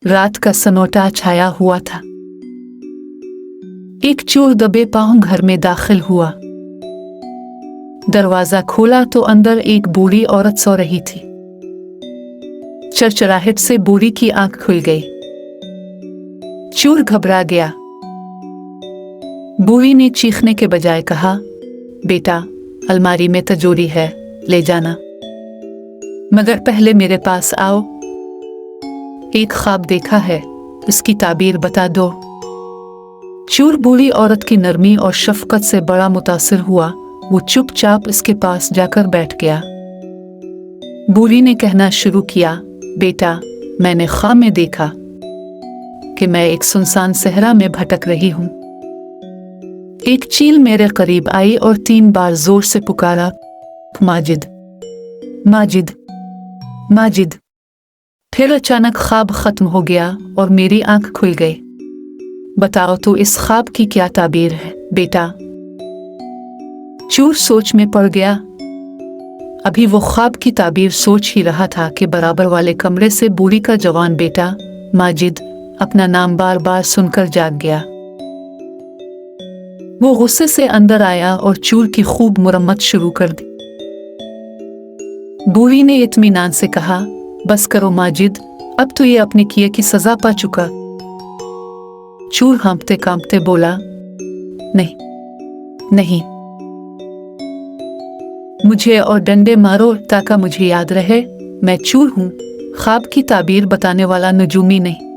रात का सन्नाटा छाया हुआ था। एक चोर दबे पांव घर में दाखिल हुआ। दरवाजा खोला तो अंदर एक बूढ़ी औरत सो रही थी। चरचराहट से बूढ़ी की आंख खुल गई। चोर घबरा गया। बूढ़ी ने चीखने के बजाय कहा, बेटा, अलमारी में तिजोरी है, ले जाना, मगर पहले मेरे पास आओ। एक ख्वाब देखा है, इसकी ताबीर बता दो। चोर बूढ़ी औरत की नरमी और शफकत से बड़ा मुतासिर हुआ। वो चुपचाप इसके पास जाकर बैठ गया। बूढ़ी ने कहना शुरू किया, बेटा, मैंने ख्वाब में देखा कि मैं एक सुनसान सहरा में भटक रही हूँ। एक चील मेरे करीब आई और 3 बार जोर से पुकारा, माजिद, माजिद, माजिद। फिर अचानक ख्वाब खत्म हो गया और मेरी आंख खुल गई। बताओ तो इस ख्वाब की क्या ताबीर है, बेटा? चोर सोच में पड़ गया। अभी वो ख्वाब की ताबीर सोच ही रहा था कि बराबर वाले कमरे से बूढ़ी का जवान बेटा माजिद अपना नाम बार बार सुनकर जाग गया। वो गुस्से से अंदर आया और चोर की खूब मुरम्मत शुरू कर दी। बूढ़ी ने इत्मीनान से कहा, बस करो माजिद, अब तो ये अपने किए की सजा पा चुका। चोर हाँफते कांपते बोला, नहीं, नहीं, मुझे और डंडे मारो ताकि मुझे याद रहे, मैं चोर हूँ, ख्वाब की ताबीर बताने वाला नजूमी नहीं।